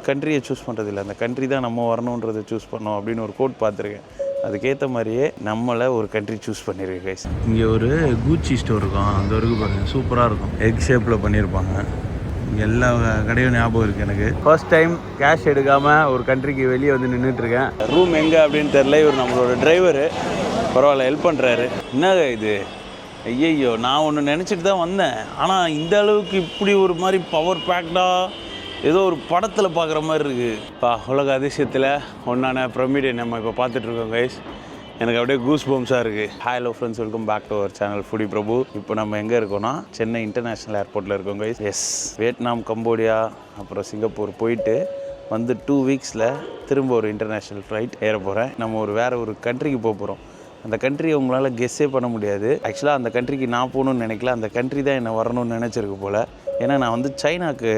கண்ட்ரியை choose பண்ணுறதில்ல, அந்த country தான் நம்ம வரணுன்றதை சூஸ் பண்ணோம் அப்படின்னு ஒரு கோட் பார்த்துருக்கேன். அதுக்கேற்ற மாதிரியே நம்மளை ஒரு கண்ட்ரி சூஸ் பண்ணியிருக்கு கைஸ். இங்கே ஒரு கூச்சி ஸ்டோர் இருக்கும், அங்கே இருக்குது பாருங்கள், சூப்பராக இருக்கும். எக் ஷேப்பில் பண்ணியிருப்பாங்க. எல்லா கடையும் ஞாபகம் இருக்குது எனக்கு. ஃபர்ஸ்ட் டைம் கேஷ் எடுக்காமல் ஒரு கண்ட்ரிக்கு வெளியே வந்து நின்றுட்டுருக்கேன். ரூம் எங்கே அப்படின்னு தெரில. இவர் நம்மளோட டிரைவரு, பரவாயில்ல ஹெல்ப் பண்ணுறாரு. என்னங்க இது, ஐயையோ நான் ஒன்று நினச்சிட்டு தான் வந்தேன், ஆனால் இந்த அளவுக்கு இப்படி ஒரு மாதிரி பவர் பேக்டாக ஏதோ ஒரு படத்தில் பார்க்குற மாதிரி இருக்குது. உலக அதிசயத்தில் ஒன்றான பிரமிடை நம்ம இப்போ பார்த்துட்ருக்கோம் கைஸ். எனக்கு அப்படியே கூஸ் பம்ஸாக இருக்குது. Hello friends, welcome back to our channel foodie Prabhu. இப்போ நம்ம எங்கே இருக்கோம்னா சென்னை இன்டர்நேஷ்னல் ஏர்போர்ட்டில் இருக்கோம் கைஸ். எஸ், வியட்நாம், கம்போடியா, அப்புறம் சிங்கப்பூர் போயிட்டு வந்து 2 வீக்ஸில் திரும்ப ஒரு இன்டர்நேஷ்னல் ஃப்ளைட் ஏற போகிறேன். நம்ம வேறு ஒரு கண்ட்ரிக்கு போக போகிறோம். அந்த கண்ட்ரி உங்களால் கெஸ்ஸே பண்ண முடியாது. ஆக்சுவலாக அந்த கண்ட்ரிக்கு நான் போகணுன்னு நினைக்கல, அந்த கண்ட்ரி தான் என்னை வரணும்னு நினச்சிருக்கு போல். ஏன்னா நான் வந்து சைனாக்கு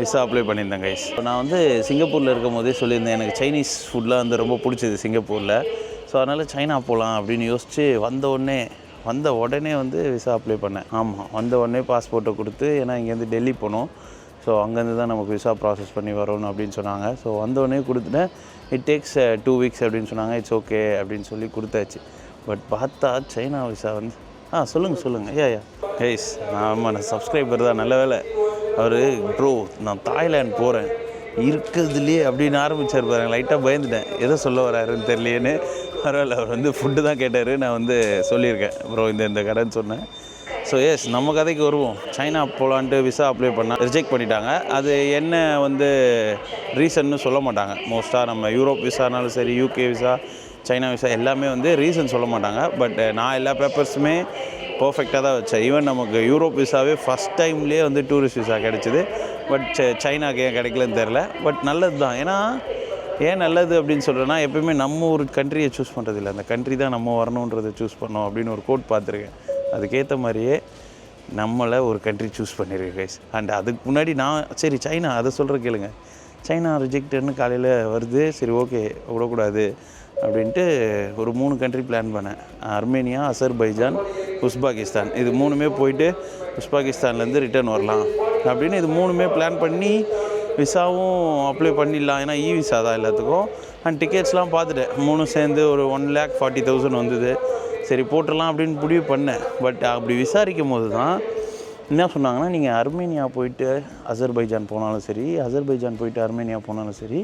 விசா அப்ளை பண்ணியிருந்தேன் கைஸ். இப்போ நான் வந்து சிங்கப்பூரில் இருக்கும் போதே சொல்லியிருந்தேன், எனக்கு சைனீஸ் ஃபுட்லாம் வந்து ரொம்ப பிடிச்சது சிங்கப்பூரில். ஸோ அதனால் சைனா போகலாம் அப்படின்னு யோசித்து வந்த உடனே வந்து விசா அப்ளை பண்ணேன். ஆமாம், வந்த உடனே பாஸ்போர்ட்டை கொடுத்து, ஏன்னா இங்கேருந்து டெல்லி போகணும். ஸோ அங்கேருந்து தான் நமக்கு விசா ப்ராசஸ் பண்ணி வரணும் அப்படின்னு சொன்னாங்க. ஸோ வந்தோடனே கொடுத்துட்டேன். இட் டேக்ஸ் 2 வீக்ஸ் அப்படின்னு சொன்னாங்க. இட்ஸ் ஓகே அப்படின்னு சொல்லி கொடுத்தாச்சு. பட் பார்த்தா சைனா விசா வந்து சொல்லுங்கள் ஏய்ஸ், நான் சப்ஸ்கிரைபர் தான், நல்ல வேலை. அவர் ப்ரோ நான் தாய்லாந்து போகிறேன் இருக்கிறதுலையே அப்படின்னு ஆரம்பித்தார் பாருங்க. லைட்டாக பயந்துட்டேன், எதை சொல்ல வராருன்னு தெரியலையேன்னு. பரவாயில்ல, அவர் வந்து ஃபுட்டு தான் கேட்டார். நான் வந்து சொல்லியிருக்கேன் ப்ரோ இந்த கடைன்னு சொன்னேன். ஸோ எஸ், நம்ம கதைக்கு வருவோம். சைனா போகலான்ட்டு விசா அப்ளை பண்ணால் ரிஜெக்ட் பண்ணிட்டாங்க. அது என்ன வந்து ரீசன்னு சொல்ல மாட்டாங்க. மோஸ்ட்டாக நம்ம யூரோப் விசானாலும் சரி, யூகே விசா, சைனா விசா எல்லாமே வந்து ரீசன் சொல்ல மாட்டாங்க. பட் நான் எல்லா பேப்பர்ஸுமே பர்ஃபெக்டாக தான் வச்சேன். ஈவன் நமக்கு யூரோப் விசாவே ஃபஸ்ட் டைம்லேயே வந்து டூரிஸ்ட் விசா கிடச்சிது. பட் சைனாக்கு ஏன் கிடைக்கலன்னு தெரில. பட் நல்லது தான். ஏன் நல்லது அப்படின்னு சொல்கிறேன்னா, எப்போயுமே நம்ம ஒரு கண்ட்ரியை சூஸ் பண்ணுறதில்ல, அந்த கண்ட்ரி தான் நம்ம வரணுன்றதை சூஸ் பண்ணோம் அப்படின்னு ஒரு கோட் பார்த்துருக்கேன். அதுக்கேற்ற மாதிரியே நம்மளை ஒரு கண்ட்ரி சூஸ் பண்ணியிருக்கு கைஸ். அண்ட் அதுக்கு முன்னாடி நான் சரி சைனா அதை சொல்கிற கேளுங்க. சைனா ரிஜெக்டட்னு காலையில் வருது. சரி ஓகே, விடக்கூடாது அப்படின்ட்டு ஒரு 3 கண்ட்ரி பிளான் பண்ணேன். அர்மேனியா, அசர்பைஜான், உஸ்பாகிஸ்தான். இது 3மே போயிட்டு உஸ்பாகிஸ்தான்லேருந்து ரிட்டர்ன் வரலாம் அப்படின்னு இது 3மே பிளான் பண்ணி விசாவும் அப்ளை பண்ணிடலாம். ஏன்னா விசா தான் எல்லாத்துக்கும். அண்ட் டிக்கெட்ஸ்லாம் பார்த்துட்டேன். 3 சேர்ந்து ஒரு 1,40,000 வந்தது. சரி போட்டுடலாம் அப்படின்னு முடிவு பண்ணேன். பட் அப்படி விசாரிக்கும் போது தான் என்ன சொன்னாங்கன்னா, நீங்கள் அர்மேனியா போயிட்டு அசர்பைஜான் போனாலும் சரி, அசர்பைஜான் போயிட்டு அர்மேனியா போனாலும் சரி,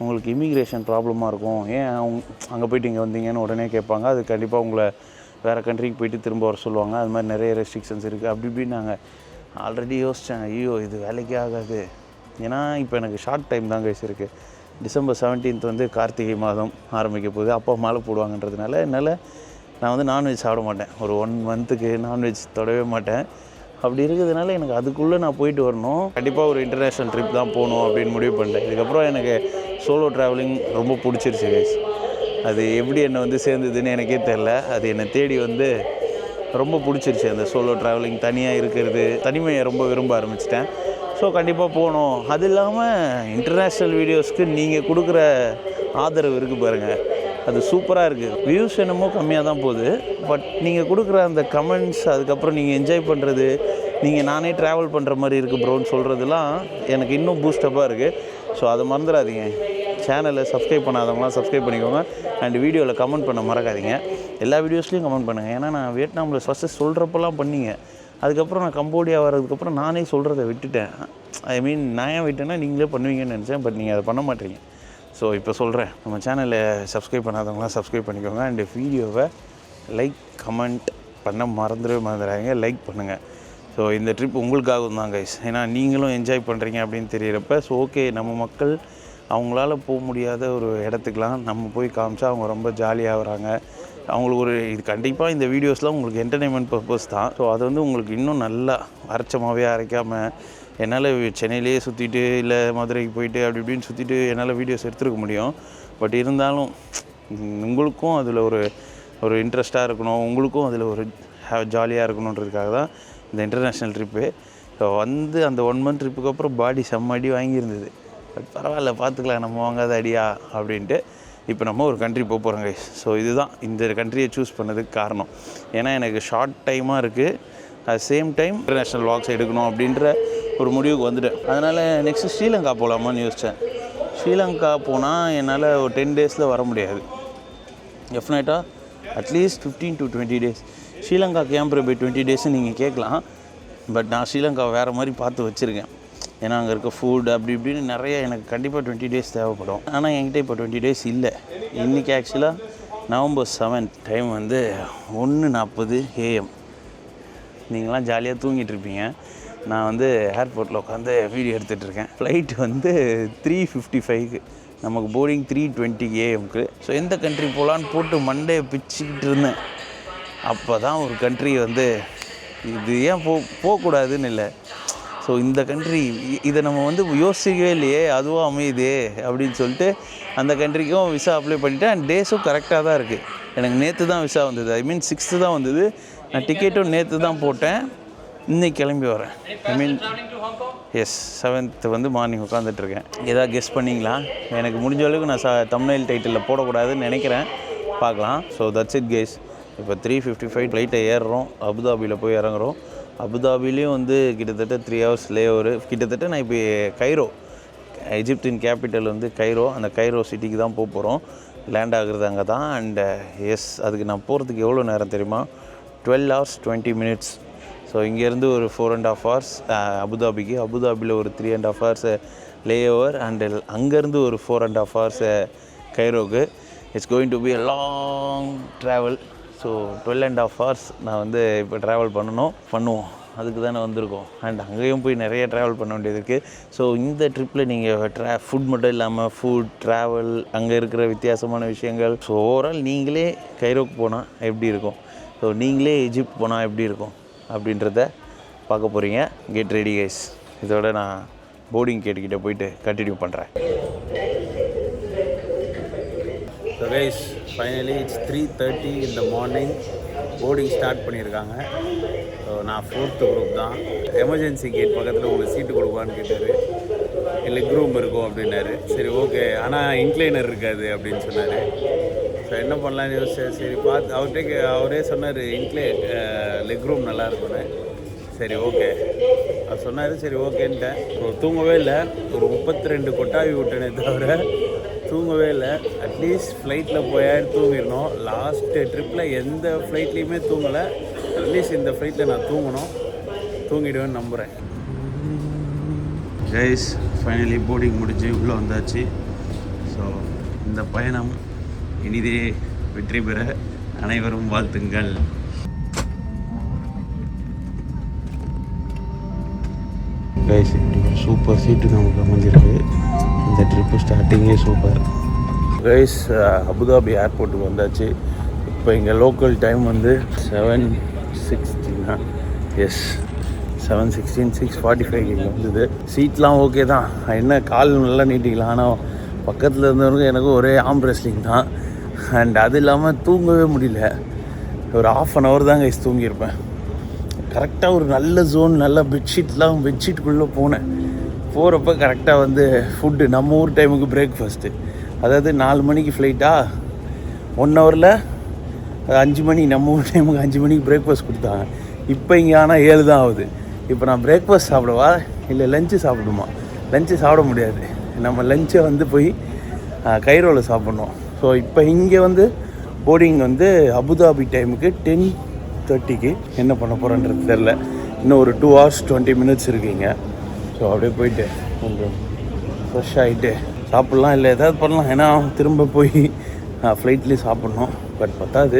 உங்களுக்கு இமிக்ரேஷன் ப்ராப்ளமாக இருக்கும். ஏன் அங்கே போயிட்டு இங்கே வந்தீங்கன்னு உடனே கேட்பாங்க. அது கண்டிப்பாக உங்களை வேறு கண்ட்ரிக்கு போயிட்டு திரும்ப வர சொல்லுவாங்க. அது மாதிரி நிறைய ரெஸ்ட்ரிக்ஷன்ஸ் இருக்குது அப்படி இப்படின்னு நாங்கள் ஆல்ரெடி யோசித்தேன். ஐயோ இது வேலைக்கே ஆகாது. ஏன்னா இப்போ எனக்கு ஷார்ட் டைம் தான் கைஸ் இருக்குது. டிசம்பர் 17th வந்து கார்த்திகை மாதம் ஆரம்பிக்க போகுது. அப்பா மாலை போடுவாங்கன்றதுனால என்னால் நான் வந்து நான்வெஜ் சாப்பிட மாட்டேன். ஒரு 1 மந்த்துக்கு நான்வெஜ் தொடவே மாட்டேன். அப்படி இருக்கிறதுனால எனக்கு அதுக்குள்ளே நான் போயிட்டு வரணும். கண்டிப்பாக ஒரு இன்டர்நேஷ்னல் ட்ரிப் தான் போகணும் அப்படின்னு முடிவு பண்ணிட்டேன். இதுக்கப்புறம் எனக்கு சோலோ ட்ராவலிங் ரொம்ப பிடிச்சிருச்சு கைஸ். அது எப்படி என்னை வந்து சேர்ந்ததுன்னு எனக்கே தெரில. அது என்னை தேடி வந்து ரொம்ப பிடிச்சிருச்சு. அந்த சோலோ ட்ராவலிங், தனியாக இருக்கிறது, தனிமையை ரொம்ப விரும்ப ஆரம்பிச்சிட்டேன். ஸோ கண்டிப்பாக போகணும். அது இல்லாமல் இன்டர்நேஷ்னல் வீடியோஸ்க்கு நீங்கள் கொடுக்குற ஆதரவு இருக்குது பாருங்கள், அது சூப்பராக இருக்குது. வியூஸ் என்னமோ கம்மியாக தான் போகுது. பட் நீங்கள் கொடுக்குற அந்த கமெண்ட்ஸ், அதுக்கப்புறம் நீங்கள் என்ஜாய் பண்ணுறது, நீங்கள் நானே ட்ராவல் பண்ணுற மாதிரி இருக்குது ப்ரோன்னு சொல்கிறதுலாம் எனக்கு இன்னும் பூஸ்டப்பாக இருக்குது. ஸோ அதை மறந்துடாதீங்க. சேனலை சப்ஸ்கிரைப் பண்ணாதவங்களாம் சப்ஸ்கிரைப் பண்ணிக்கோங்க. அண்ட் வீடியோவில் கமெண்ட் பண்ண மறக்காதீங்க. எல்லா வீடியோஸ்லையும் கமெண்ட் பண்ணுங்கள். ஏன்னா நான் வியட்நாமில் ஃபஸ்ட்டு சொல்கிறப்பெல்லாம் பண்ணிங்க. அதுக்கப்புறம் நான் கம்போடியா வர்றதுக்கப்புறம் நானே சொல்கிறத விட்டுட்டேன். நான் ஏன் விட்டேன்னா நீங்களே பண்ணுவீங்கன்னு நினச்சேன். பட் நீங்கள் அதை பண்ண மாட்டீங்க. ஸோ இப்போ சொல்கிறேன், நம்ம சேனலை சப்ஸ்கிரைப் பண்ணாதவங்களாம் சப்ஸ்கிரைப் பண்ணிக்கோங்க. அண்ட் வீடியோவை லைக், கமெண்ட் பண்ண மறந்துடாதீங்க. லைக் பண்ணுங்கள். ஸோ இந்த ட்ரிப் உங்களுக்காகவும் தான் கைஸ். ஏன்னா நீங்களும் என்ஜாய் பண்ணுறீங்க அப்படின்னு தெரியிறப்ப, ஸோ ஓகே நம்ம மக்கள் அவங்களால போக முடியாத ஒரு இடத்துக்கெலாம் நம்ம போய் காமிச்சா அவங்க ரொம்ப ஜாலியாக வராங்க. அவங்களுக்கு ஒரு இது கண்டிப்பாக இந்த வீடியோஸ்லாம் உங்களுக்கு என்டர்டெயின்மெண்ட் பர்பஸ் தான். ஸோ அது வந்து உங்களுக்கு இன்னும் நல்லா அரைச்சமாகவே அரைக்காமல் என்னால் சென்னையிலேயே சுற்றிட்டு இல்லை மதுரைக்கு போயிட்டு அப்படி இப்படின்னு சுற்றிட்டு என்னால் வீடியோஸ் எடுத்துருக்க முடியும். பட் இருந்தாலும் உங்களுக்கும் அதில் ஒரு இன்ட்ரெஸ்ட்டாக இருக்கணும், உங்களுக்கும் அதில் ஒரு ஜாலியாக இருக்கணுன்றதுக்காக தான் இந்த இன்டர்நேஷ்னல் ட்ரிப்பு. ஸோ வந்து அந்த 1 மந்த் ட்ரிப்புக்கு அப்புறம் பாடி செம்ம அடி வாங்கியிருந்தது. பட் பரவாயில்ல, பார்த்துக்கலாம், நம்ம வாங்காத அடியா அப்படின்ட்டு இப்போ நம்ம ஒரு கண்ட்ரி போக போகிறோம் கைஸ். ஸோ இதுதான் இந்த கண்ட்ரியை சூஸ் பண்ணதுக்கு காரணம். ஏன்னா எனக்கு ஷார்ட் டைமாக இருக்குது, at same time international walks எடுக்கணும் அப்படின்ற ஒரு முடிவுக்கு வந்துட்டேன். அதனால் நெக்ஸ்ட்டு ஸ்ரீலங்கா போகலாமான்னு யோசித்தேன். ஸ்ரீலங்கா போனால் என்னால் ஒரு 10 டேஸில் வர முடியாது. டெஃபினட்டாக அட்லீஸ்ட் 15 to 20 டேஸ். ஸ்ரீலங்காக்கு ஏன் ப்ரோ 20 டேஸ்ன்னு நீங்கள் கேட்கலாம். பட் நான் ஸ்ரீலங்கா வேறு மாதிரி பார்த்து வச்சுருக்கேன். ஏன்னா அங்கே இருக்க ஃபுட் அப்படி இப்படின்னு நிறைய எனக்கு கண்டிப்பாக 20 டேஸ் தேவைப்படும். ஆனால் என்கிட்ட இப்போ 20 டேஸ் இல்லை. இன்றைக்கி ஆக்சுவலாக November 7th டைம் வந்து 1:40 AM. நீங்களாம் ஜாலியாக தூங்கிட்டு இருப்பீங்க. நான் வந்து ஏர்போர்ட்டில் உட்காந்து வீடியோ எடுத்துகிட்ருக்கேன். ஃப்ளைட் வந்து 3:55க்கு, நமக்கு போர்டிங் 3:20 AM. ஸோ எந்த கண்ட்ரி போகலான்னு போட்டு மண்டே பிச்சுக்கிட்டு இருந்தேன். அப்போ தான் ஒரு கண்ட்ரி வந்து இது ஏன் போகக்கூடாதுன்னு இல்லை. ஸோ இந்த கண்ட்ரி இதை நம்ம வந்து யோசிக்கவே இல்லையே, அதுவும் அமையுதே அப்படின்னு சொல்லிட்டு அந்த கண்ட்ரிக்கும் விசா அப்ளை பண்ணிவிட்டேன். அண்ட் டேஸும் கரெக்டாக தான் இருக்குது. எனக்கு நேற்று தான் விசா வந்தது. ஐ மீன் 6th தான் வந்தது. நான் டிக்கெட்டும் நேற்று தான் போட்டேன். இன்னைக்கு கிளம்பி வரேன். ஐ மீன் 7th வந்து மார்னிங் உட்காந்துட்ருக்கேன். ஏதாவது கெஸ் பண்ணிங்களா? எனக்கு முடிஞ்ச அளவுக்கு நான் தம்ப்நெயில் டைட்டிலில் போடக்கூடாதுன்னு நினைக்கிறேன். பார்க்கலாம். So that's it guys. இப்போ 3:55 ஃப்ளைட்டை ஏறுறோம். அபுதாபியில் போய் இறங்குறோம். அபுதாபிலையும் வந்து கிட்டத்தட்ட 3 hours லேஓவர். கிட்டத்தட்ட நான் இப்போ கைரோ, எஜிப்தின் கேபிட்டல் வந்து கைரோ, அந்த கைரோ சிட்டிக்கு தான் போகிறோம். லேண்ட் ஆகுறது அங்கே தான். அண்ட் அதுக்கு நான் போகிறதுக்கு எவ்வளோ நேரம் தெரியுமா? 12 hours 20 minutes. ஸோ இங்கேருந்து ஒரு 4.5 hours அபுதாபிக்கு, அபுதாபியில் ஒரு 3.5 hours லேஓவர், அண்டு அங்கேருந்து ஒரு 4.5 hours கைரோக்கு. It's going to be a long travel. So 12.5 hours நான் வந்து இப்போ ட்ராவல் பண்ணுவோம். அதுக்கு தானே வந்திருக்கோம். அண்ட் அங்கேயும் போய் நிறைய ட்ராவல் பண்ண வேண்டியது இருக்குது. ஸோ இந்த ட்ரிப்பில் நீங்கள் ஃபுட் மட்டும் இல்லாமல் ஃபுட், ட்ராவல், அங்கே இருக்கிற வித்தியாசமான விஷயங்கள், ஸோ ஓவரால் நீங்களே கைரோக்கு போனால் எப்படி இருக்கும், ஸோ நீங்களே எஜிப்ட் போனால் எப்படி இருக்கும் அப்படின்றத பார்க்க போகிறீங்க. Get ready guys. இதோட நான் போர்டிங் கேட்டுக்கிட்ட போயிட்டு கண்டினியூ பண்ணுறேன். So guys, finally it's 3:30 in the morning. Boarding start பண்ணியிருக்காங்க. ஸோ நான் 4th group தான். எமர்ஜென்சி கேட் பக்கத்தில் உங்களுக்கு சீட்டு கொடுப்பான்னு கேட்டார். லெக் ரூம் இருக்கும் அப்படின்னாரு. சரி ஓகே, ஆனால் இன்க்ளைனர் இருக்காது அப்படின்னு சொன்னார். ஸோ என்ன பண்ணலான்னு யோசிச்சேன். சரி பார்த்து அவரே சொன்னார் லெக் ரூம் நல்லா இருக்கும்னு. சரி ஓகே அவர் சொன்னார். சரி ஓகேன்ட்டேன். ஸோ தூங்கவே இல்லை. ஒரு 32 கொட்டாவி விட்டேனே தவிர தூங்கவே இல்லை. அட்லீஸ்ட் ஃப்ளைட்டில் போயான்னு தூங்கிடணும். லாஸ்ட்டு ட்ரிப்பில் எந்த ஃப்ளைட்லேயுமே தூங்கலை. அட்லீஸ்ட் இந்த ஃப்ளைட்டில் நான் தூங்கிடுவேன்னு நம்புகிறேன். கைஸ், ஃபைனலி போர்டிங் முடிஞ்சு உள்ளே வந்தாச்சு. ஸோ இந்த பயணம் இனிதே வெற்றி பெற அனைவரும் வாழ்த்துங்கள். கைஸ், சூப்பர் சீட்டு நமக்கு அமைஞ்சிருக்கு. இந்த ட்ரிப்பு ஸ்டார்டிங்கே சூப்பர். கைஸ், அபுதாபி ஏர்போர்ட்டுக்கு வந்தாச்சு. இப்போ இங்கே லோக்கல் டைம் வந்து 7:16. எஸ் 7:16, 6:45 இங்கே வந்தது. சீட்லாம் ஓகே தான். என்ன கால் நல்லா நீட்டிக்கலாம். ஆனால் பக்கத்தில் இருந்தவங்க எனக்கு ஒரே ஆம் ரெஸ்லிங் தான். அண்ட் அது இல்லாமல் தூங்கவே முடியல. ஒரு 1/2 hour தான் கைஸ் தூங்கியிருப்பேன். கரெக்டாக ஒரு நல்ல ஜோன், நல்ல பெட்ஷீட்டுக்குள்ளே போனேன். போகிறப்ப கரெக்டாக வந்து ஃபுட்டு நம்ம ஊர் டைமுக்கு பிரேக்ஃபாஸ்ட்டு, அதாவது 4 மணிக்கு ஃப்ளைட்டா, 1 hourல 5 மணி, நம்ம ஊர் டைமுக்கு 5 மணிக்கு பிரேக்ஃபாஸ்ட் கொடுத்தாங்க. இப்போ இங்கே ஆனால் 7 தான் ஆகுது. இப்போ நான் பிரேக்ஃபாஸ்ட் சாப்பிடவா இல்லை லஞ்சு சாப்பிடுமா? லஞ்சு சாப்பிட முடியாது. நம்ம லஞ்சை வந்து போய் கைரோவில் சாப்பிட்ணும். ஸோ இப்போ இங்கே வந்து போர்டிங் வந்து அபுதாபி டைமுக்கு 10:30க்கு. என்ன பண்ண போகிறேன்றது தெரில. இன்னும் ஒரு 2 hours 20 minutes இருக்குங்க. ஸோ அப்படியே போயிட்டு கொஞ்சம் ஃப்ரெஷ் ஆகிட்டு சாப்பிட்லாம், இல்லை ஏதாவது பண்ணலாம். ஏன்னா திரும்ப போய் ஃப்ளைட்லேயே சாப்பிட்ணும். பட் பத்தாது.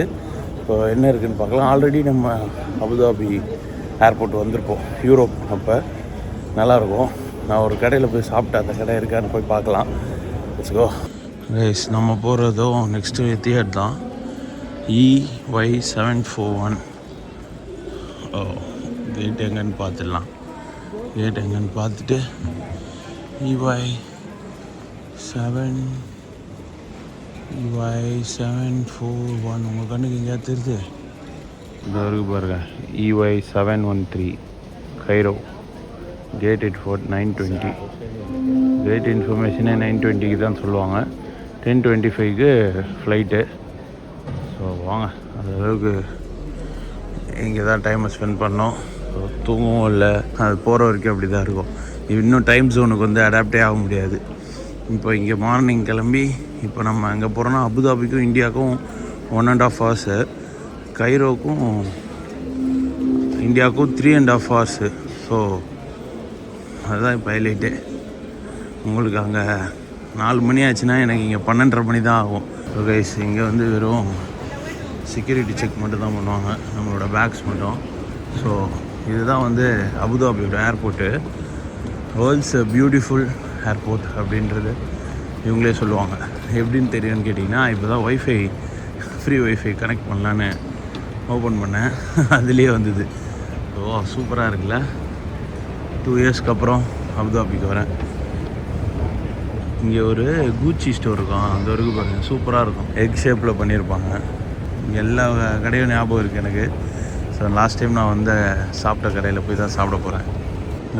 இப்போ என்ன இருக்குதுன்னு பார்க்கலாம். ஆல்ரெடி நம்ம அபுதாபி ஏர்போர்ட் வந்திருப்போம் யூரோப். அப்போ நல்லாயிருக்கும். நான் ஒரு கடையில் போய் சாப்பிட்டேன். அந்த கடை இருக்கான்னு போய் பார்க்கலாம். Let's go. கைஸ், நம்ம போகிறதும் நெக்ஸ்ட்டு எத்திஹாட் தான். EY741. ஓ, கேட் எங்கன்னு பார்த்துடலாம். கேட் எங்கன்னு பார்த்துட்டு EY741 உங்கள் கண்ணுக்கு எங்கேயா தெரியுது? இந்த வரைக்கும் பாருங்கள். EY713 Cairo. கேட் எட்ஃபோர்ட் 9:20. கேட் இன்ஃபர்மேஷனே 9:20க்கு தான் சொல்லுவாங்க. 10:25க்கு ஃப்ளைட்டு. ஸோ வாங்க, அந்த அளவுக்கு இங்கே தான் டைமை ஸ்பெண்ட் பண்ணோம். ஸோ தூங்கவும் இல்லை. அது போகிற வரைக்கும் அப்படி தான் இருக்கும். இன்னும் டைம் ஜோனுக்கு வந்து அடாப்டே ஆக முடியாது. இப்போ இங்கே மார்னிங் கிளம்பி இப்போ நம்ம எங்கே போகிறோன்னா அபுதாபிக்கும் இந்தியாவுக்கும் 1.5 hours, கைரோக்கும் இந்தியாவுக்கும் 3.5 hours. ஸோ அதுதான் இப்போ ஹைலைட்டு. உங்களுக்கு அங்கே 4 மணி ஆச்சுன்னா எனக்கு இங்கே 12:30 மணி தான் ஆகும். ஸோ கைஸ் இங்கே வந்து வெறும் செக்யூரிட்டி செக் மட்டும் தான் பண்ணுவாங்க, நம்மளோட பேக்ஸ் மட்டும். ஸோ இதுதான் வந்து அபுதாபியோட ஏர்போர்ட்டு. வேர்ல்ட்ஸ் பியூட்டிஃபுல் ஏர்போர்ட் அப்படின்றது இவங்களே சொல்லுவாங்க. எப்படின்னு தெரியும்னு கேட்டிங்கன்னா, இப்போ தான் ஃப்ரீ ஒய்ஃபை கனெக்ட் பண்ணலான்னு ஓப்பன் பண்ணேன், அதுலேயே வந்தது. ஓ சூப்பராக இருக்குல்ல. 2 yearsக்கு அப்புறம் அபுதாபிக்கு வரேன். இங்கே ஒரு கூச்சி ஸ்டோர் இருக்கும், அந்த வரைக்கும் பாருங்கள், சூப்பராக இருக்கும். எக் ஷேப்பில் பண்ணியிருப்பாங்க. எல்லா கடையும் ஞாபகம் இருக்குது எனக்கு. ஸோ லாஸ்ட் டைம் நான் வந்து சாப்பிட்ட கடையில் போய் தான் சாப்பிட போகிறேன்.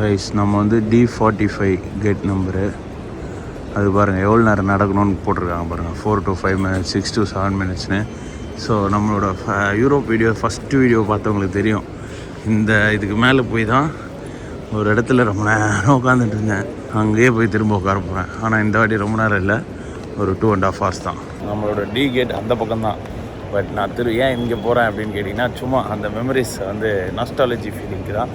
ரைஸ் நம்ம வந்து D45 கேட் நம்பரு. அது பாருங்கள் எவ்வளோ நேரம் நடக்கணும்னு போட்டிருக்காங்க பாருங்கள், 4 to 5 minutes, 6 to 7 minutesனு. ஸோ நம்மளோட யூரோப் வீடியோ ஃபஸ்ட்டு வீடியோ பார்த்தவங்களுக்கு தெரியும். இந்த இதுக்கு மேலே போய் தான் ஒரு இடத்துல ரொம்ப நேரம் உட்காந்துட்டு இருந்தேன், அங்கேயே போய் திரும்ப உட்கார போகிறேன். ஆனால் இந்த வாட்டி ரொம்ப நேரம் இல்லை, ஒரு 2.5 hours தான். நம்மளோட டி கேட் அந்த பக்கம் தான். பட் நான் ஏன் இங்கே போகிறேன் அப்படின்னு கேட்டிங்கன்னா, சும்மா அந்த மெமரிஸ் வந்து நாஸ்டாலஜி ஃபீலிங்க்கு தான்.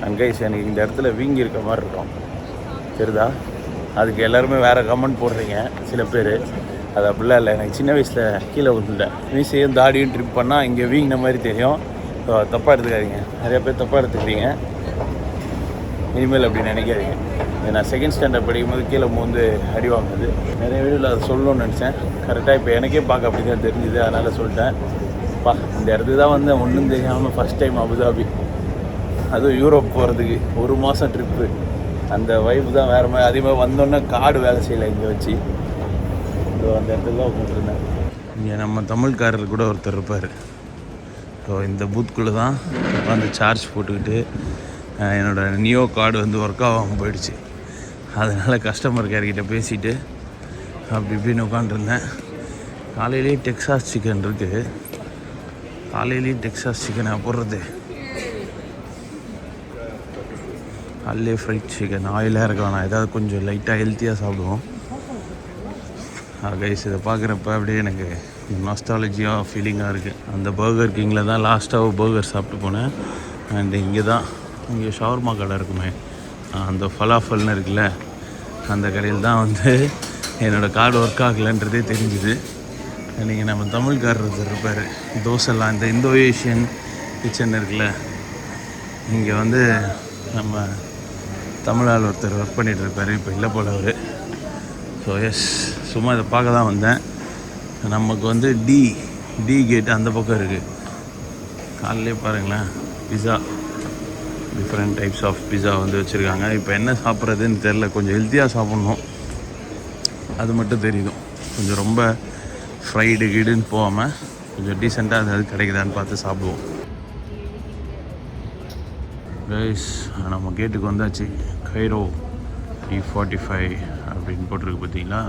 அண்ட் கைஸ் எனக்கு இந்த இடத்துல வீங்கி இருக்க மாதிரி இருக்கும், தெரியுதா? அதுக்கு எல்லாருமே வேறு கமெண்ட் போடுறீங்க சில பேர். அது அப்படிலாம் இல்லை, எனக்கு சின்ன வயசில் கீழே விழுந்துட்டேன், மீசையும் தாடியும் ட்ரிப் பண்ணால் இங்கே வீங்கின மாதிரி தெரியும். ஸோ தப்பாக எடுத்துக்காதீங்க, நிறைய பேர் தப்பாக எடுத்துக்கிறீங்க. இனிமேல் அப்படி நினைக்காதீங்க. நான் செகண்ட் ஸ்டாண்டர்ட் படிக்கும்போது கீழே வந்து அடி வாங்குது. நிறைய வீடியோவில் அதை சொல்லணும்னு நினச்சேன். கரெக்டாக இப்போ எனக்கே பார்க்க அப்படி தான் தெரிஞ்சுது, அதனால் சொல்லிட்டேன். இந்த இடத்துக்கு தான் வந்து ஒன்றும் தெரியாமல் ஃபஸ்ட் டைம் அபுதாபி, அதுவும் யூரோப் போகிறதுக்கு 1 மாதம் ட்ரிப்பு. அந்த வைப்பு தான் வேறு மாதிரி. அதே மாதிரி வந்தோன்னே கார்டு வேலை செய்யலை இங்கே வச்சு. அந்த இடத்துல தான் உட்காந்துருந்தேன். இங்கே நம்ம தமிழ்காரர் கூட ஒருத்தர் இருப்பார். ஸோ இந்த பூத்துக்குள்ளே தான் உட்காந்து சார்ஜ் போட்டுக்கிட்டு என்னோடய நியோ கார்டு வந்து ஒர்க் ஆகாமல் போயிடுச்சு. அதனால் கஸ்டமர் கேர்கிட்ட பேசிவிட்டு அப்படி இப்படின்னு உட்காந்துருந்தேன். காலையிலேயே டெக்ஸாஸ் சிக்கன் இருக்குது. காலையிலேயே டெக்ஸாஸ் சிக்கனை போடுறது, காலையிலே ஃப்ரைட் சிக்கன், ஆயிலாக இருக்க வேணாம், ஏதாவது கொஞ்சம் லைட்டாக ஹெல்த்தியாக சாப்பிடுவோம். கைஸ் இதை பார்க்குறப்ப அப்படியே எனக்கு நாஸ்டாலஜியாக ஃபீலிங்காக இருக்குது. அந்த பர்கர் கிங்கில் தான் லாஸ்ட்டாக பர்கர் சாப்பிட்டு போனேன். அண்ட் இங்கே தான், இங்கே ஷவர்மா கடை இருக்குமே, அந்த ஃபலாஃபல்னு இருக்குல்ல, அந்த கடையில் தான் வந்து என்னோடய கார்டு ஒர்க் ஆகலைன்றதே தெரிஞ்சுது. நீங்கள் நம்ம தமிழ்காரர் ஒருத்தர் இருப்பார், தோசைலாம் இந்த இந்தோ ஏஷியன் கிச்சன் இருக்குல்ல, இங்கே வந்து நம்ம தமிழால் ஒருத்தர் ஒர்க் பண்ணிகிட்டு இருப்பார், இப்போ இல்லை போல் அவர். ஸோ எஸ், சும்மா இதை பார்க்க தான் வந்தேன். நமக்கு வந்து டி கேட் அந்த பக்கம் இருக்குது. காலையிலே பாருங்களேன், pizza, different types of pizza வந்து வச்சுருக்காங்க. இப்போ என்ன சாப்பிட்றதுன்னு தெரில, கொஞ்சம் ஹெல்த்தியாக சாப்பிட்ணும், அது மட்டும் தெரியும். கொஞ்சம் ரொம்ப ஃப்ரைடு கீடுன்னு போகாமல் கொஞ்சம் டீசெண்டாக அது கிடைக்குதான்னு பார்த்து சாப்பிடுவோம். கைஸ் நம்ம கேட்டுக்கு வந்தாச்சு. கைரோ D45 அப்படின்னு போட்டிருக்கு பார்த்தீங்களா.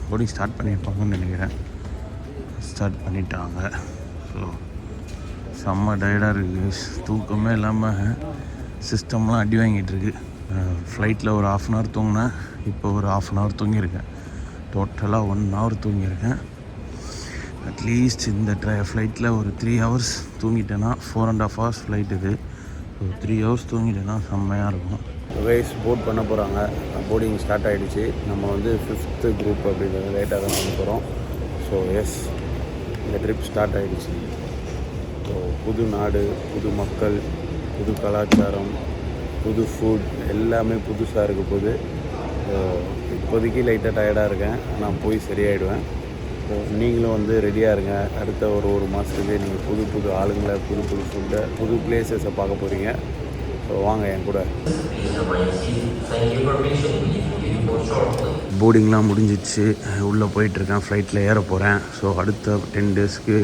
போர்டிங் ஸ்டார்ட் பண்ணியிருப்பாங்கன்னு நினைக்கிறேன். ஸ்டார்ட் பண்ணிட்டாங்க. ஸோ செம்ம டயர்டாக இருக்குது, தூக்கமே இல்லாமல் சிஸ்டம்லாம் அடி வாங்கிட்டுருக்கு. ஃப்ளைட்டில் ஒரு 1/2 hour தூங்கினேன், இப்போ ஒரு 1/2 hour தூங்கியிருக்கேன். டோட்டலாக 1 hour தூங்கியிருக்கேன். அட்லீஸ்ட் இந்த ஃப்ளைட்டில் ஒரு 3 hours தூங்கிட்டேன்னா, 4.5 hours ஃப்ளைட் இது. ஸோ 3 hours தூங்கிட்டேன்னா செம்மையாக இருக்கும். வைஸ் போட் பண்ண போகிறாங்க. போர்டிங் ஸ்டார்ட் ஆகிடுச்சு. நம்ம வந்து 5th குரூப் அப்படிங்கிறது லேட்டாக தான் பண்ண போகிறோம். ஸோ எஸ், இந்த ட்ரிப் ஸ்டார்ட் ஆகிடுச்சு. ஸோ புது நாடு, புது மக்கள், புது கலாச்சாரம், புது ஃபுட், எல்லாமே புதுசாக இருக்க போது. இப்போதைக்கு லைட்டாக டயர்டாக இருக்கேன், நான் போய் சரியாயிடுவேன். ஸோ நீங்களும் வந்து ரெடியாக இருங்க. அடுத்த ஒரு மாதத்துக்கு நீங்கள் புது புது ஆளுங்களை, புது புது ஃபுட்டை, புது பிளேசஸை பார்க்க போகிறீங்க. ஸோ வாங்க என் கூட. போர்டிங்லாம் முடிஞ்சிச்சு, உள்ளே போயிட்டுருக்கேன், ஃப்ளைட்டில் ஏற போகிறேன். ஸோ அடுத்த 10 daysக்கு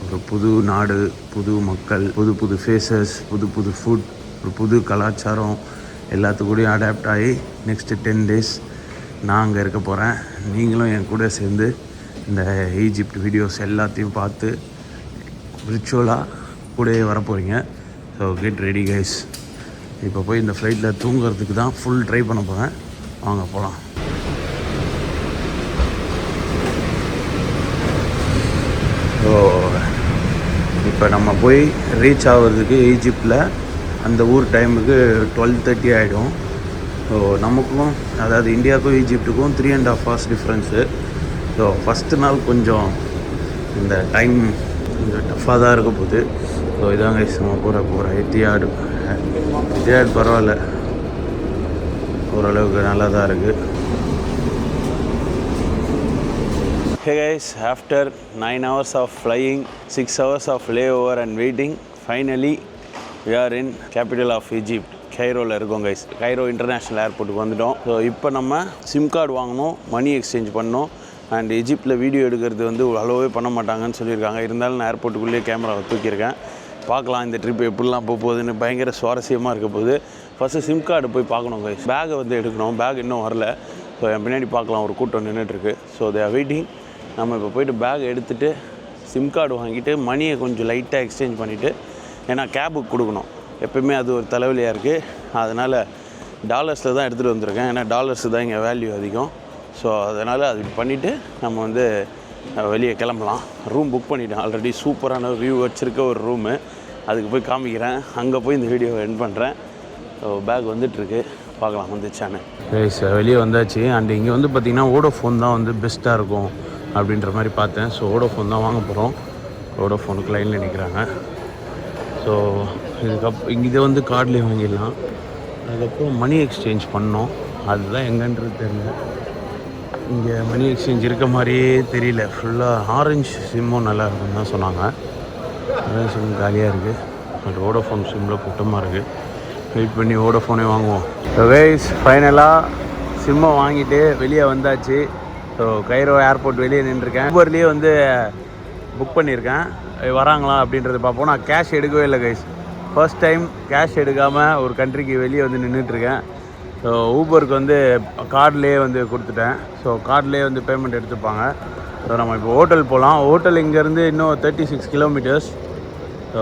ஒரு புது நாடு, புது மக்கள், புது புது ஃபேஸஸ், புது புது ஃபுட், ஒரு புது கலாச்சாரம், எல்லாத்துக்கூடையும் அடாப்ட் ஆகி நெக்ஸ்ட்டு 10 days நான் அங்கே இருக்க போகிறேன். நீங்களும் என் கூட சேர்ந்து இந்த ஈஜிப்ட் வீடியோஸ் எல்லாத்தையும் பார்த்து விர்ச்சுவலாக கூடயே வர போகிறீங்க. So get ready guys. இப்போ போய் இந்த ஃப்ளைட்டில் தூங்குறதுக்கு தான் ஃபுல் ட்ரை பண்ண போகிறேன். வாங்க போகலாம். இப்போ நம்ம போய் ரீச் ஆகிறதுக்கு ஈஜிப்டில் அந்த ஊர் டைமுக்கு 12:30 ஆகிடும். ஸோ நமக்கும் அதாவது இந்தியாவுக்கும் ஈஜிப்டுக்கும் 3.5 hours டிஃப்ரென்ஸு. ஸோ ஃபஸ்ட்டு நாள் கொஞ்சம் இந்த டைம் கொஞ்சம் டஃப்பாக தான் இருக்க போகுது. ஸோ இதாங்க நம்ம போகிற எத்தியாடு பரவாயில்ல, ஓரளவுக்கு நல்லா தான் இருக்குது. Hey guys, after 9 hours of flying, 6 hours of layover and waiting, finally we are in capital of Egypt, கைரோவில் இருக்கோம் கைஸ். கைரோ இன்டர்நேஷ்னல் ஏர்போர்ட்டுக்கு வந்துட்டோம். ஸோ இப்போ நம்ம சிம் கார்டு வாங்கணும், மணி எக்ஸ்சேஞ்ச் பண்ணோம். அண்ட் எஜிப்டில் வீடியோ எடுக்கிறது வந்து அலோவே பண்ண மாட்டாங்கன்னு சொல்லியிருக்காங்க. இருந்தாலும் நான் ஏர்போர்ட்டுக்குள்ளேயே கேமராவை தூக்கியிருக்கேன். பார்க்கலாம் இந்த ட்ரிப் எப்படிலாம் போகுதுன்னு. பயங்கர சுவாரஸ்யமாக இருக்க போகுது. ஃபஸ்ட்டு சிம் கார்டு போய் பார்க்கணும் கைஸ். பேக்கை வந்து எடுக்கணும். பேக் இன்னும் வரல. ஸோ என் பின்னாடி பார்க்கலாம் ஒரு கூட்டம் நின்றுட்டுருக்கு. So they are waiting. நம்ம இப்போ போய்ட்டு பேக் எடுத்துகிட்டு சிம் கார்டு வாங்கிட்டு மணியை கொஞ்சம் லைட்டாக எக்ஸ்சேஞ்ச் பண்ணிவிட்டு, ஏன்னா கேபுக்கு கொடுக்கணும். எப்போயுமே அது ஒரு தலைவலியாக இருக்குது. அதனால் டாலர்ஸில் தான் எடுத்துகிட்டு வந்திருக்கேன். ஏன்னா டாலர்ஸ் தான் இங்கே வேல்யூ அதிகம். ஸோ அதனால் அது பண்ணிவிட்டு நம்ம வந்து வெளியே கிளம்பலாம். ரூம் புக் பண்ணிவிட்டேன் ஆல்ரெடி. சூப்பரான வியூ வச்சுருக்க ஒரு ரூமு. அதுக்கு போய் காமிக்கிறேன். அங்கே போய் இந்த வீடியோவை எண்ட் பண்ணுறேன். ஸோ பேக் வந்துட்டுருக்கு, பார்க்கலாம் வந்துச்சானு. வெளியே வந்தாச்சு. அண்ட் இங்கே வந்து பார்த்திங்கன்னா வோடோஃபோன் தான் வந்து பெஸ்ட்டாக இருக்கும் அப்படின்ற மாதிரி பார்த்தேன். ஸோ வோடோஃபோன் தான் வாங்க போகிறோம். வோடோஃபோனுக்கு லைனில் நிற்கிறாங்க. ஸோ இதை வந்து கார்ட்லேயே வாங்கிடலாம். அதுக்கப்புறம் மணி எக்ஸ்சேஞ்ச் பண்ணோம். அதுதான் எங்கன்றது தெரியல. இங்கே மணி எக்ஸ்சேஞ்ச் இருக்க மாதிரியே தெரியல. ஃபுல்லாக ஆரஞ்சு சிம்மும் நல்லா இருக்குன்னு தான் சொன்னாங்க. ஆரஞ்சு சிம் காலியாக இருக்குது. பட் வோடோஃபோன் சிம்மில் கூட்டமாக இருக்குது. வெயிட் பண்ணி வோடோஃபோனே வாங்குவோம். ஸோ கைஸ் ஃபைனலாக சிம்மை வாங்கிட்டு வெளியே வந்தாச்சு. ஸோ கைரோ ஏர்போர்ட் வெளியே நின்றுருக்கேன். ஊபர்லேயே வந்து புக் பண்ணியிருக்கேன். வராங்களா அப்படின்றத பார்ப்போம். நான் கேஷ் எடுக்கவே இல்லை கைஸ். ஃபர்ஸ்ட் டைம் கேஷ் எடுக்காமல் ஒரு கண்ட்ரிக்கு வெளியே வந்து நின்றுட்டுருக்கேன். ஸோ ஊபருக்கு வந்து கார்ட்லேயே வந்து கொடுத்துட்டேன். ஸோ கார்ட்லேயே வந்து பேமெண்ட் எடுத்துப்பாங்க. ஸோ நம்ம இப்போ ஹோட்டல் போகலாம். ஹோட்டல் இங்கேருந்து இன்னும் 36 கிலோமீட்டர்ஸ். ஸோ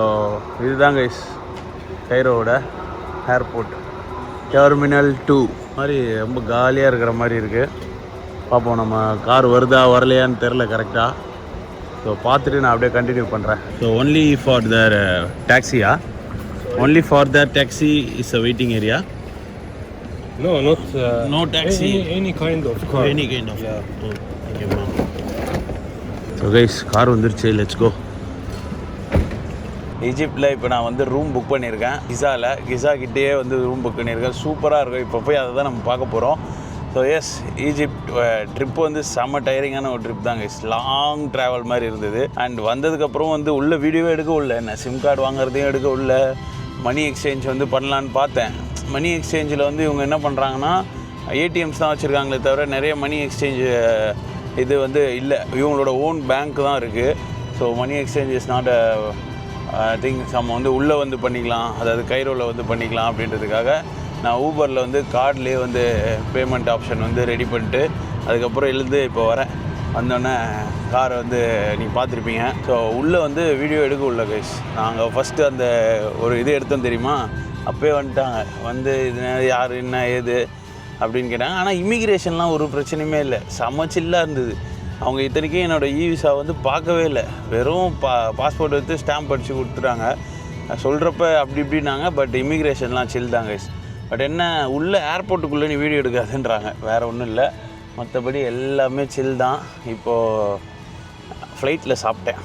இதுதான் கைஸ் கைரோவோட ஏர்போர்ட். டெர்மினல் 2 மாதிரி ரொம்ப காலியாக இருக்கிற மாதிரி இருக்குது. பார்ப்போம் நம்ம கார் வருதா வரலையான்னு தெரில கரெக்டாக. ஸோ பார்த்துட்டு நான் அப்படியே கண்டினியூ பண்ணுறேன். ஸோ ஒன்லி ஃபார் தர் டாக்ஸியா? Only for the taxi is a waiting area? No, not no taxi. Any kind of car. Any kind of. Yeah. Oh, okay, man. So guys, car வந்துருச்சு. Let's go. ஈஜிப்டில் இப்போ நான் வந்து room book பண்ணியிருக்கேன். கிசா கிட்டேயே வந்து room book பண்ணியிருக்கேன். சூப்பராக இருக்கும். இப்போ போய் அதை தான் நம்ம பார்க்க போகிறோம். ஸோ எஸ், ஈஜிப்ட் ட்ரிப்பு வந்து செம்ம டயரிங்கான ஒரு ட்ரிப் தாங்க. லாங் ட்ராவல் மாதிரி இருந்தது. அண்ட் வந்ததுக்கப்புறம் வந்து உள்ள வீடியோவே எடுக்க உள்ள, என்ன சிம் கார்டு வாங்குறதையும் எடுக்க உள்ள, மணி எக்ஸ்சேஞ்ச் வந்து பண்ணலான்னு பார்த்தேன். மணி எக்ஸ்சேஞ்சில் வந்து இவங்க என்ன பண்ணுறாங்கன்னா ஏடிஎம்ஸ் தான் வச்சுருக்காங்களே தவிர நிறைய மணி எக்ஸ்சேஞ்சு இது வந்து இல்லை. இவங்களோட ஓன் பேங்க் தான் இருக்குது. So money exchange is not things. நம்ம வந்து உள்ளே வந்து பண்ணிக்கலாம், அதாவது கைரோவில் வந்து பண்ணிக்கலாம் அப்படின்றதுக்காக நான் ஊபரில் வந்து கார்ட்லேயே வந்து பேமெண்ட் ஆப்ஷன் வந்து ரெடி பண்ணிட்டு அதுக்கப்புறம் எழுந்து இப்போ வரேன். வந்தோடனே காரை வந்து நீங்கள் பார்த்துருப்பீங்க. ஸோ உள்ளே வந்து வீடியோ எடுக்க உள்ள கைஸ். நாங்கள் ஃபஸ்ட்டு அந்த ஒரு இது எடுத்தோம் தெரியுமா, அப்போயே வந்துட்டாங்க. வந்து இது யார் என்ன ஏது அப்படின்னு கேட்டாங்க. ஆனால் இமிக்ரேஷன்லாம் ஒரு பிரச்சனையுமே இல்லை, செம்ம சில்லாக இருந்தது. அவங்க இத்தனைக்கும் என்னோடய விசா வந்து பார்க்கவே இல்லை. வெறும் பாஸ்போர்ட் எடுத்து ஸ்டாம்ப் அடித்து கொடுத்துட்டாங்க. சொல்கிறப்ப அப்படி இப்படின்னாங்க. பட் இமிக்ரேஷன்லாம் சில் தான் கைஸ். பட் என்ன உள்ளே ஏர்போர்ட்டுக்குள்ளே நீ வீடியோ எடுக்காதுன்றாங்க. வேறு ஒன்றும் இல்லை, மற்றபடி எல்லாமே சில் தான். இப்போது ஃப்ளைட்டில் சாப்பிட்டேன்.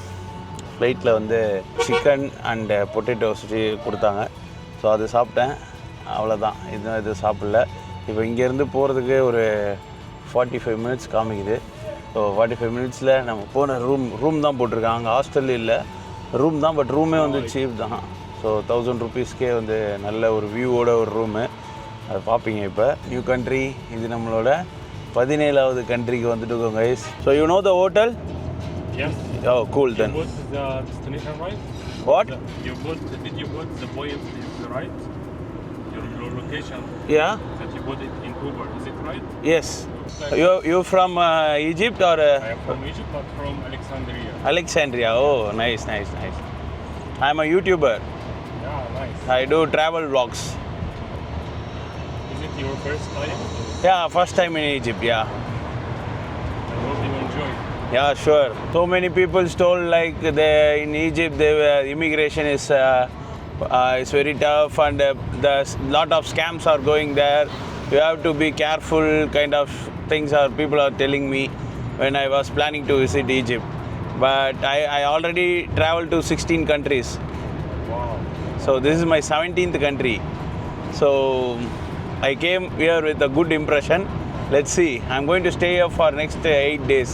ஃப்ளைட்டில் வந்து சிக்கன் அண்டு பொட்டேட்டோஸ் கொடுத்தாங்க. ஸோ அது சாப்பிட்டேன், அவ்வளோதான். இது சாப்பிடல. இப்போ இங்கேருந்து போகிறதுக்கு ஒரு 45 மினிட்ஸ் காமிக்குது. ஸோ 45 மினிட்ஸில் நம்ம போன ரூம் தான் போட்டிருக்காங்க. அங்கே ஹாஸ்டல் இல்லை, ரூம் தான். பட் ரூமே வந்து சீப் தான். ஸோ 1000 ருபீஸ்க்கே வந்து நல்ல ஒரு வியூவோட ஒரு ரூமு. அதை பார்ப்பீங்க. இப்போ நியூ கண்ட்ரி, இது நம்மளோட 17வது கண்ட்ரிக்கு வந்துட்டுருக்கோம் guys. So you know the hotel? Yes. Oh, cool then. You bought the destination right? What? Did you bought the point is right? Your location? Yeah. That you bought it in Uber, is it right? Yes. You from Egypt or? I am from Egypt, but from Alexandria. Alexandria. Oh, nice. I'm a YouTuber. Yeah, nice. I do travel vlogs. Is it your first time? Yeah, first time in Egypt, yeah. I hope you enjoy. Yeah, sure. So many people told like in Egypt, the immigration is very tough, and there's lot of scams are going there. You have to be careful. Kind of things are people are telling me when I was planning to visit Egypt. But I already traveled to 16 countries. Wow. So this is my 17th country. So I came here with a good impression. Let's see. I'm going to stay here for next 8 days.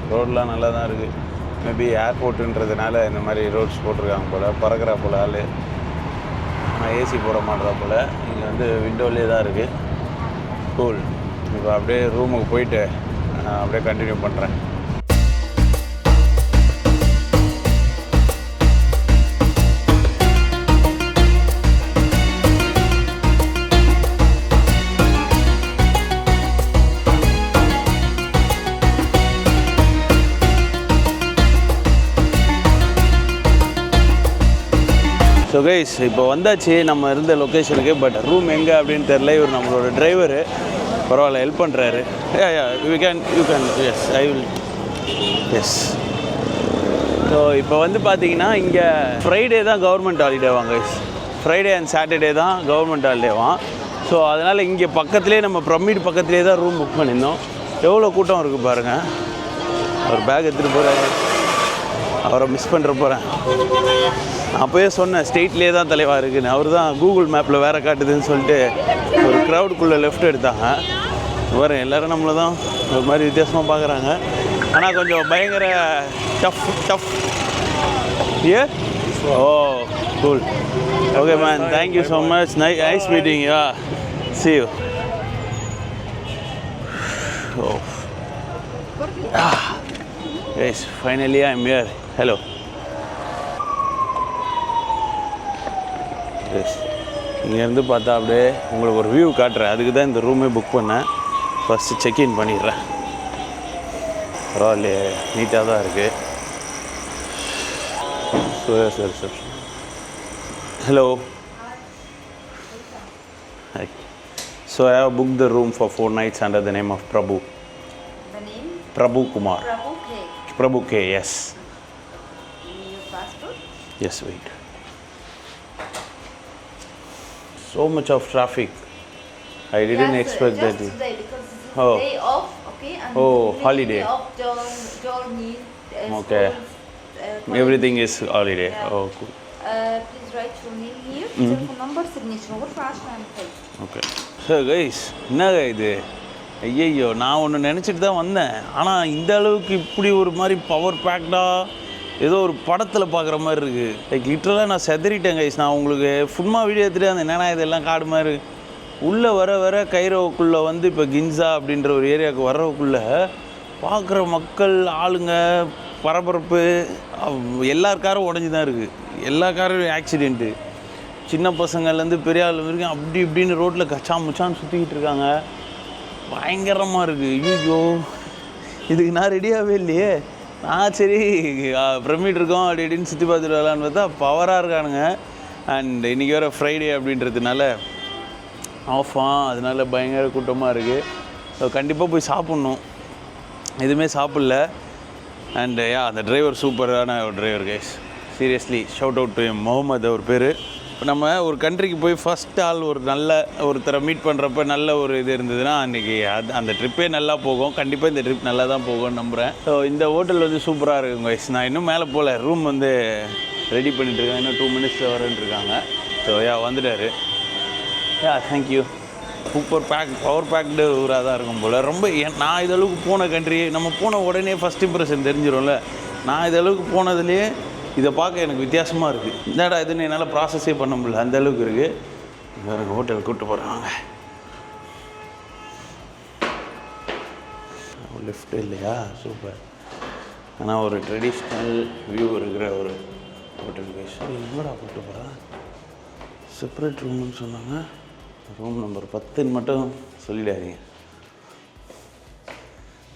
ரோடெலாம் நல்லா தான் இருக்குது. Maybe ஏர்போர்ட்டுன்றதுனால இந்த மாதிரி roads போட்டிருக்காங்க போல். பறக்கிற போல் ஆள். ஆனால் AC போட மாட்டேறா போல். இங்கே வந்து விண்டோலேயே தான் இருக்குது. கூல். இப்போ அப்படியே ரூமுக்கு போயிட்டு அப்படியே கண்டினியூ பண்ணுறேன். ஸோ கைஸ் இப்போ வந்தாச்சு நம்ம இருந்த லொக்கேஷனுக்கு. பட் ரூம் எங்கே அப்படின்னு தெரில. இவர் நம்மளோட டிரைவரு பரவாயில்ல ஹெல்ப் பண்ணுறாரு. You can yes I will yes. So இப்போ வந்து பார்த்தீங்கன்னா இங்கே ஃப்ரைடே தான் கவர்மெண்ட் ஹாலிடேவாங்க கைஸ். ஃப்ரைடே அண்ட் சாட்டர்டே தான் கவர்மெண்ட் ஹாலிடேவான். ஸோ அதனால் இங்கே பக்கத்துலேயே நம்ம பிரமிட் பக்கத்துலேயே தான் ரூம் புக் பண்ணியிருந்தோம். எவ்வளோ கூட்டம் இருக்குது பாருங்கள். ஒரு பேக் எடுத்துகிட்டு போகிறாரு. அவரை மிஸ் பண்ணுற போகிறேன். அப்போயே சொன்னேன் ஸ்டேட்லேயே தான் தலைவாக இருக்குன்னு. அவர் தான் கூகுள் மேப்பில் வேறு காட்டுதுன்னு சொல்லிட்டு ஒரு க்ரௌடுக்குள்ளே லெஃப்ட் எடுத்தாங்க. வரும் எல்லோரும் நம்மளை தான் ஒரு மாதிரி வித்தியாசமாக பார்க்குறாங்க. ஆனால் கொஞ்சம் பயங்கர டஃப் ஏ. Oh cool. Okay man, thank you so much. Nice meeting. Ya see you. Oh. Yes, finally I'm here. Hello. Yes, இங்கேருந்து பார்த்தா அப்படியே உங்களுக்கு ஒரு வியூ காட்டுறேன். அதுக்கு தான் இந்த ரூமே புக் பண்ணேன். ஃபஸ்ட்டு செக்இன் பண்ணிடுறேன். பரவாயில்லையே, நீட்டாக தான் இருக்குது. Sir hello. Hi. So I have book the room for 4 nights under the name of Prabhu. The name? Prabhu Kumar. Prabhu K. Prabhu K, yes. Your passport? Yes, wait. So much of traffic. I didn't Yes, expect just that. today because this is Oh. day off, okay? And Oh, really holiday. Off journey. Okay. Schools, Everything is holiday. Yeah. Oh, cool. Please write your name here. Telephone number, signature. What flash and pay. Okay. So guys, என்னங்க இது? ஐயையோ, நான் ஒன்று நினச்சிட்டு தான் வந்தேன். ஆனால் இந்த அளவுக்கு இப்படி ஒரு மாதிரி பவர் பேக்டாக ஏதோ ஒரு படத்தில் பார்க்குற மாதிரி இருக்குது. லைக் லிட்டரலாக நான் செதறிட்டேன் கைஸ். நான் உங்களுக்கு ஃபுல்மா வீடியோ எடுத்துகிட்டு அந்த என்னென்னா இதெல்லாம் காடு மாதிரி உள்ளே வர கைரோவுக்குள்ளே வந்து இப்போ கின்சா அப்படின்ற ஒரு ஏரியாவுக்கு வர்றவுக்குள்ளே பார்க்குற மக்கள் ஆளுங்க பரபரப்பு. எல்லார் காரும் உடஞ்சி தான் இருக்குது. எல்லா காரும் ஆக்சிடெண்ட்டு. சின்ன பசங்கள்லேருந்து பெரிய ஆள் வரைக்கும் அப்படி இப்படின்னு ரோட்டில் கச்சா முச்சான்னு சுற்றிக்கிட்டு இருக்காங்க. பயங்கரமாக இருக்குது. ஐயோ, இதுக்கு நான் ரெடியாகவே இல்லையே. நான் சரி பிரமிட் இருக்கோம் அப்படி இப்படின்னு சுற்றி பார்த்துட்டு வரலான்னு பார்த்தா பவராக இருக்கானுங்க. அண்ட் இன்றைக்கி வேறு ஃப்ரைடே அப்படின்றதுனால ஆஃபாக, அதனால பயங்கர கூட்டமாக இருக்குது. ஸோ கண்டிப்பாக போய் சாப்பிட்ணும். எதுவுமே சாப்பிட்ல. அண்ட் அந்த டிரைவர் சூப்பரான ஒரு driver guys. Seriously shout out to Mohamed அவர் பேர். நம்ம ஒரு கண்ட்ரிக்கு போய் ஃபஸ்ட் ஆள் ஒரு நல்ல ஒருத்தரை மீட் பண்ணுறப்ப நல்ல ஒரு இது இருந்ததுன்னா அன்றைக்கி அந்த ட்ரிப்பே நல்லா போகும். கண்டிப்பாக இந்த ட்ரிப் நல்லா தான் போகும்னு நம்புகிறேன். ஸோ இந்த ஹோட்டல் வந்து சூப்பராக இருக்கும் கைஸ். நான் இன்னும் மேலே போகல. ரூம் வந்து ரெடி பண்ணிட்டுருக்கேன். இன்னும் 2 minutes வரேன்னு இருக்காங்க. ஸோ வந்துட்டார். தேங்க்யூ. சூப்பர் பவர் பேக்டு ஊராக தான் இருக்கும் போல். ரொம்ப நான் இதளவுக்கு போன கண்ட்ரி நம்ம போன உடனே ஃபஸ்ட் இம்ப்ரெஷன் தெரிஞ்சிடும்ல. நான் இதளவுக்கு போனதுலேயே இதை பார்க்க எனக்கு வித்தியாசமாக இருக்குது. என்னடா இதுன்னு என்னால் ப்ராசஸே பண்ண முடியல, அந்த அளவுக்கு இருக்குது. வேறு ஹோட்டல் கூப்பிட்டு போகிறாங்க. லிஃப்ட் இல்லையா? சூப்பர். ஆனால் ஒரு ட்ரெடிஷ்னல் வியூ இருக்கிற ஒரு ஹோட்டல் கைஸ். எங்கடா கூப்பிட்டு போகிறேன்? செப்பரேட் ரூம்னு சொன்னாங்க. ரூம் நம்பர் 10 மட்டும் சொல்லிடாதீங்க.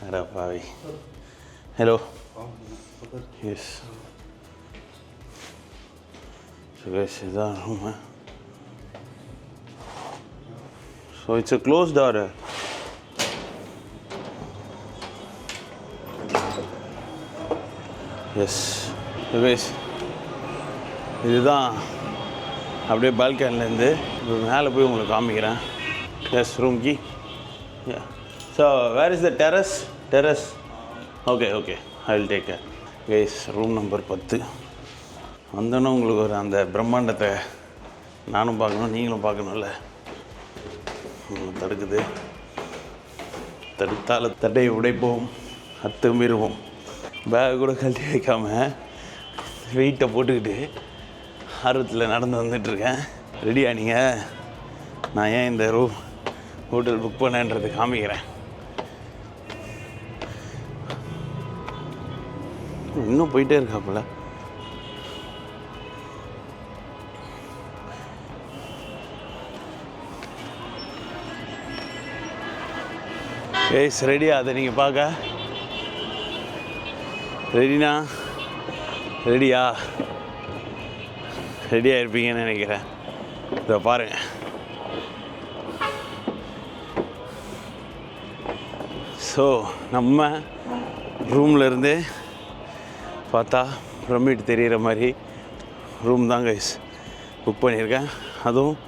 அடா பாவி. ஹலோ. எஸ். So guys, இதுதான் room. So it's a closed door. Yes guys, இதுதான் அப்படியே பால்கனிலேருந்து மேலே போய் உங்களுக்கு காமிக்கிறேன். Yes room key. So where is the terrace? Okay I will take care. Guys room number 10 வந்தோன்னே உங்களுக்கு ஒரு அந்த பிரம்மாண்டத்தை நானும் பார்க்கணும், நீங்களும் பார்க்கணும்ல. தடுக்குது, தடுத்தால் தட்டையை உடைப்போம், அத்துமீறுவோம். பேக் கூட கழட்டி வைக்காமல் வெயிட்டை போட்டுக்கிட்டு ஆர்வத்தில் நடந்து வந்துட்டுருக்கேன். ரெடியா நீங்கள்? நான் ஏன் இந்த ஹோட்டல் புக் பண்ணேன்றது காமிக்கிறேன். இன்னும் போயிட்டே இருக்காப்புல. ஏய் ரெடியா? அதை நீங்கள் பார்க்க ரெடினா? ரெடியாக இருப்பீங்கன்னு நினைக்கிறேன். இதை பாருங்கள். ஸோ நம்ம ரூம்லேருந்து பார்த்தா பிரமிட் தெரிகிற மாதிரி ரூம் தான் கைஸ் புக் பண்ணியிருக்கேன். அதுவும்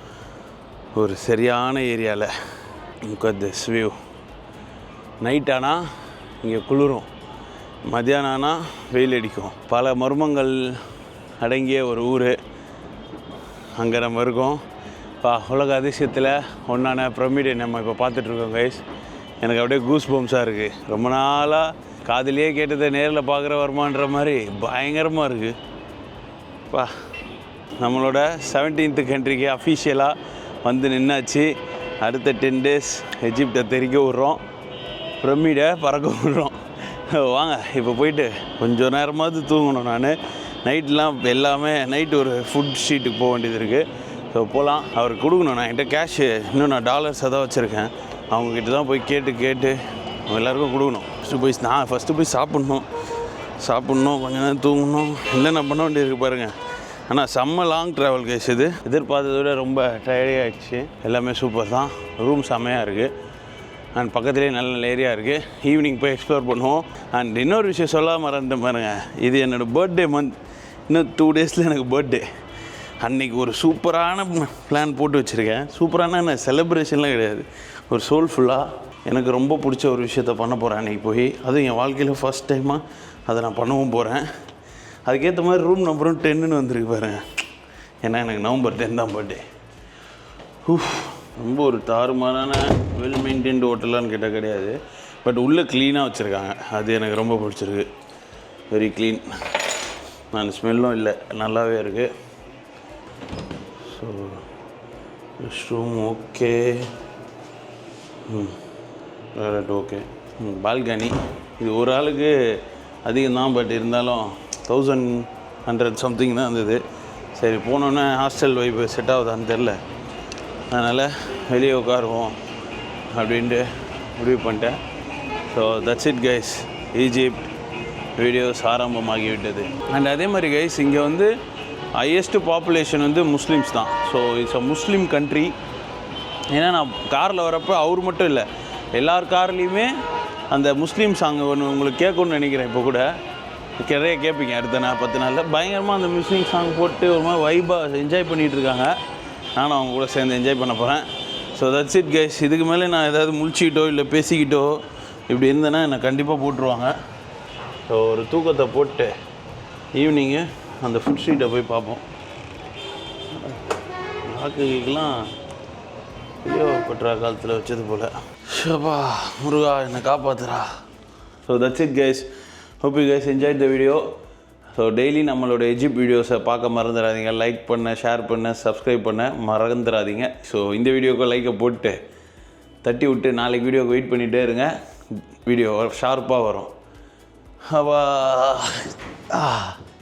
ஒரு சரியான ஏரியாவில். This view. நைட் ஆனால் இங்கே குளிரும், மத்தியானம் ஆனால் வெயில் அடிக்கும். பல மர்மங்கள் அடங்கிய ஒரு ஊர் அங்கே நம்ம இருக்கோம். உலக அதிசயத்தில் ஒன்றான பிரமிடை நம்ம இப்போ பார்த்துட்ருக்கோம் கைஸ். எனக்கு அப்படியே கூஸ் பம்ஸாக இருக்குது. ரொம்ப நாளாக காதிலே கேட்டதை நேரில் பார்க்குற வருமான்ற மாதிரி பயங்கரமாக இருக்குது. நம்மளோட 17th கண்ட்ரிக்கு அஃபிஷியலாக வந்து நின்னாச்சு. அடுத்த 10 days எஜிப்டை தெரிக்க விட்றோம், பிரமிடை பறக்க விட்றோம். வாங்க இப்போ போயிட்டு கொஞ்சம் நேரமாவது தூங்கணும். நான் நைட்லாம் எல்லாமே நைட்டு ஒரு ஃபுட் ஸ்ட்ரீட்டுக்கு போக வேண்டியது இருக்குது. ஸோ போகலாம். அவருக்கு கொடுக்கணும். நான் என்கிட்ட கேஷு இன்னும் நான் டாலர்ஸை தான் வச்சுருக்கேன். அவங்கக்கிட்ட தான் போய் கேட்டு எல்லாேருக்கும் கொடுக்கணும். ஃபஸ்ட்டு போய் சாப்பிட்ணும், கொஞ்சம் நேரம் தூங்கணும், என்னென்ன பண்ண வேண்டியது பாருங்கள். ஆனால் செம்ம லாங் ட்ராவல் கேஸ் இது. எதிர்பார்த்ததை விட ரொம்ப டயர்டே ஆகிடுச்சு. எல்லாமே சூப்பர் தான். ரூம் செம்மையாக இருக்குது. அண்ட் பக்கத்துலேயே நல்ல ஏரியா இருக்குது. ஈவினிங் போய் எக்ஸ்ப்ளோர் பண்ணுவோம். அண்ட் இன்னொரு விஷயம் சொல்லாமல் மறந்துட்டு பாருங்கள், இது என்னோடய பர்த்டே மந்த். இன்னும் 2 daysல எனக்கு பர்த்டே. அன்றைக்கி ஒரு சூப்பரான பிளான் போட்டு வச்சுருக்கேன். சூப்பரான என்ன செலிப்ரேஷன்லாம் கிடையாது, ஒரு சோல்ஃபுல்லாக எனக்கு ரொம்ப பிடிச்ச ஒரு விஷயத்த பண்ண போகிறேன் அன்றைக்கி போய். அதுவும் என் வாழ்க்கையில் ஃபஸ்ட் டைமாக அதை நான் பண்ணவும் போகிறேன். அதுக்கேற்ற மாதிரி ரூம் நம்பரும் 10ன்னு வந்திருக்கு பாருங்கள். ஏன்னா எனக்கு நவம்பர் 10 தான் பர்த்டே. ரொம்ப ஒரு தாறுமாறான வெல் மெயின்டைன்டு ஹோட்டலான்னு கேட்டால் கிடையாது, பட் உள்ளே க்ளீனாக வச்சுருக்காங்க. அது எனக்கு ரொம்ப பிடிச்சிருக்கு. Very clean. நான் ஸ்மெல்லும் இல்லை, நல்லாவே இருக்குது. So rest room okay, toilet okay, balcony. இது ஒரு ஆளுக்கு அதிகம்தான், பட் இருந்தாலும் 1100 சம்திங் தான் இருந்தது. சரி போனோன்னே ஹாஸ்டல் வைப்பு செட் ஆகுதான்னு தெரில, அதனால் வெளியே உட்காருவோம் அப்படின்ட்டு முடிவு பண்ணிட்டேன். So that's it guys. Egypt videos ஆரம்பமாகிவிட்டது. அண்ட் அதே மாதிரி கைஸ் இங்கே வந்து ஹையஸ்ட்டு பாப்புலேஷன் வந்து முஸ்லீம்ஸ் தான். So it's a Muslim country. ஏன்னா நான் காரில் வரப்போ அவர் மட்டும் இல்லை, எல்லார் கார்லேயுமே அந்த முஸ்லீம் சாங் ஒன்று உங்களுக்கு கேட்கணும்னு நினைக்கிறேன். இப்போ கூட நிறைய கேட்பீங்க. அடுத்த 10 நாளில் பயங்கரமாக அந்த முஸ்லீம் சாங் போட்டு ஒரு மாதிரி வைபாக என்ஜாய் பண்ணிகிட்டு இருக்காங்க. நானும் அவங்க கூட சேர்ந்து என்ஜாய் பண்ண போகிறேன். So that's it guys. இதுக்கு மேலே நான் ஏதாவது முழிச்சிக்கிட்டோ இல்லை பேசிக்கிட்டோ இப்படி இருந்தேன்னா என்னை கண்டிப்பாக போட்டுருவாங்க. ஸோ ஒரு தூக்கத்தை போட்டு ஈவினிங்கு அந்த ஃபுட் ஸ்ட்ரீட்டை போய் பார்ப்போம். வாக்குலாம் பெட்ரா காலத்தில் வச்சது போல். ஷபா முருகா என்னை காப்பாற்றுறா. So that's it guys. Hope you guys enjoy the video. So daily நம்மளோட எஜிப்ட் வீடியோஸை பார்க்க மறந்துடாதீங்க. லைக் பண்ண, ஷேர் பண்ண, சப்ஸ்கிரைப் பண்ண மறந்துடாதீங்க. ஸோ இந்த வீடியோக்கு லைக்கை போட்டு தட்டி விட்டு நாளைக்கு வீடியோக்கு வெயிட் பண்ணிகிட்டே இருங்க. வீடியோ ஷார்ப்பாக வரும்.